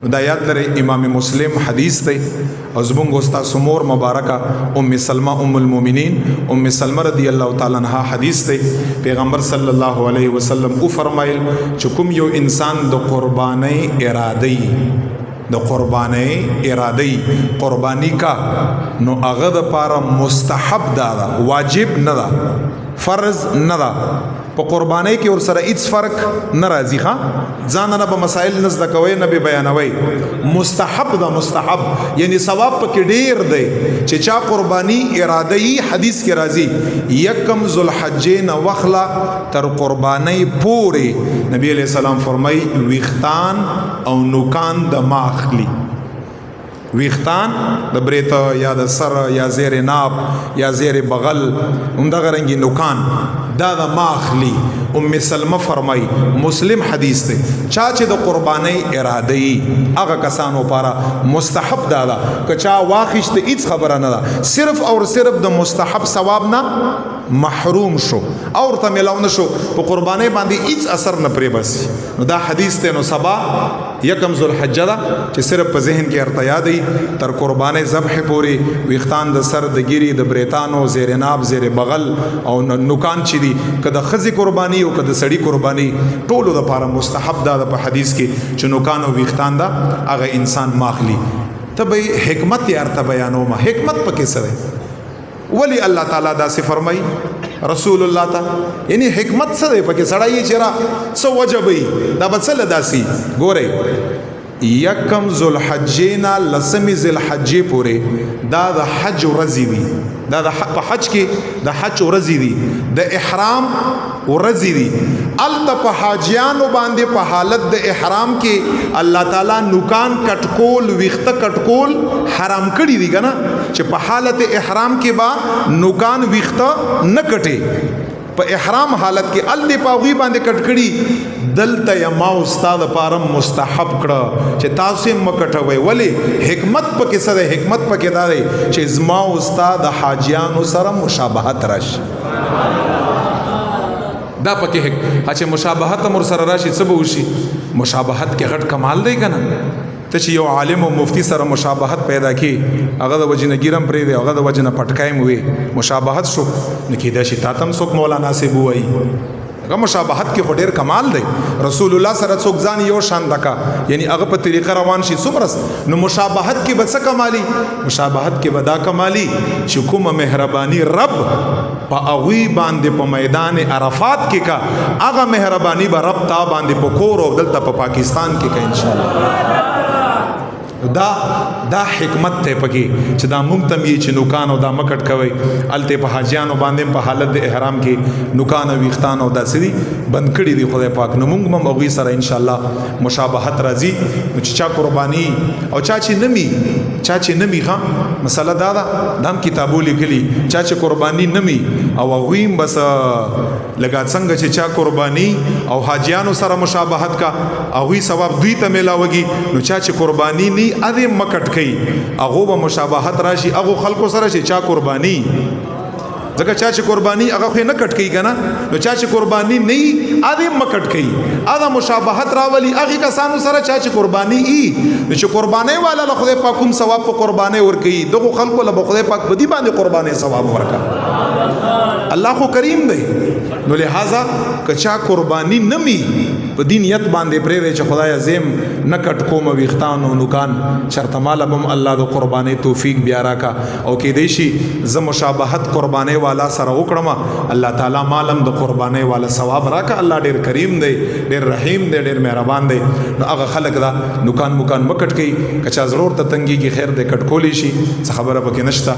دا یاد لري امام مسلم حدیث دی او زمونږ استاد سمور مبارکه ام سلمہ ام المؤمنین ام سلمہ رضی الله تعالی عنها حدیث دی پیغمبر صلی الله علیه وسلم او فرمایل چې کوم یو انسان د قربانی اراده قربانی کا نو هغه د پاره مستحب دا واجب نه دا فرض نه دا په قربانی کې ور سره هیڅ فرق نه راځي ښا ځان نه به مسائل نزد کوي نه به بیانوي مستحب دا مستحب یعنی ثواب پکې ډیر دی چې چا قربانی اراده ای حدیث کې راځي یکم ذوالحجین وخلا تر قربانی پوری نبی علیہ السلام فرمای ویختان او نوکان د ماخلی ویختان د بریت یا د سر یا زیر ناب یا زیر بغل همدغه رنګي نوکان دا د ماخلی ام سلمہ فرمای مسلم حدیث ته چا چې د قربانی اراده ای هغه کسانو لپاره مستحب دا که چا واخښت هیڅ خبره نه ده صرف او صرف د مستحب ثواب نه محروم شو او ته ملاو نشو په قربانی باندې هیڅ اثر نه پرې بس نو دا حدیث ته نو سبا یکم ذوالحجه دا چې صرف په ذهن کې ارتیا دی تر قربانی ذبح پوری ویختان د سر د ګيري د بریتانو زیر ناب زیر بغل او نوکان چي دي کله خزي قرباني او کله سړی قرباني ټولو د لپاره مستحب دا په حدیث کې چې نوکان او ویختان دا هغه انسان ماخلي تبه حکمت یې ارته بیانو ما حکمت پکې سره ولی الله تعالی دا سی فرمای رسول الله تا یعنی حکمت سره پکې سړی چیرې سو وجبي دا بسل داسي ګوره یکم ذوالحجینا لسمی ذوالحجې پورې دا د حج ورځې دي دا د حج کې د حج ورځې دي د احرام ورځې دي الته په حاجیانو باندې په حالت د احرام کې الله تعالی نوکان کټکول ویخته کټکول حرام کړی دي کنه چې په حالت احرام کې با نوکان ویخته نه کټي په احرام حالت کې ال دی پاغوی باندې کټکړي دلته یما استاد پارم مستحب کړه چې تاسو مکټوي ولی حکمت پکې سره حکمت پکې دا دی چې زما استاد حاجیانو سره مشابهت راشي دا پکې چې مشابهت مر سره راشي څه به وشي مشابهت کې غټ کمال دی کنه ته چې یو عالم او مفتی سره مشابهت پیدا کی هغه د وجنه ګیرم پرې دی هغه د وجنه پټکایم وي مشابهت شو نکیدا شي تاتم څوک مولانا سی بوای هغه مشابهت کې ډېر کمال دی رسول الله سره څوک ځان یو شان دکا یعنی هغه په طریقه روان شي څومرس نو مشابهت کې بس کمالي مشابهت کې بدا کمالي چې کومه مهرباني رب په اوی باندې په میدان عرفات کې کا هغه مهرباني به رب تا باندې په کور او دلته په پاکستان کې کا ان شاء الله دا حکمت ته پکې چې دا مونږ تم یې چې نوکان او دا مکټ کوي الته په حاجیانو باندې په حالت د احرام کې نوکان او ویختان او داسري بند کړي دي خدای پاک نو مونږ هم اوږي سره ان شاء الله مشابهت راځي چې چا قرباني او چا چې نمی ها مسله دا دام کتابو لیکلي چا چې قرباني نمی او اوږي بس لګا څنګه چې چا قرباني او حاجیانو سره مشابهت کا اوږي ثواب دوی ته ملاوږي نو چا چې قرباني ني اده مکټ کوي هغه به مشابهت راشي هغه خلکو سره چې چا قرباني ځکه چا چې قرباني هغه خو نه کټ کوي کنه نو چا چې قرباني نه اده مکټ کوي اده مشابهت راولي هغه کسانو سره چا چې قرباني نو چې قرباني والا له خدای پاک کوم ثواب په قرباني ور کوي دغه خلکو له خدای پاک بدی باندې قرباني ثواب ورکا الله خو کریم دی نو لہذا کچا قرباني نمی په دینیت باندې پرې چې خدای عظیم نکټ کوم ویختانو نوکان شرط مالبم الله د قرباني توفیق بیا راکا او کې دیشي ز مشابهت قرباني والا سره وکړم الله تعالی مالم د قرباني والا ثواب راکا الله ډیر کریم دی ډیر رحیم دی ډیر مهربان دی نو هغه خلق دا نوکان مکټ کوي کچا ضرور ته تنګي کې خیر دې کټ کولی شي څه خبره پکې نشته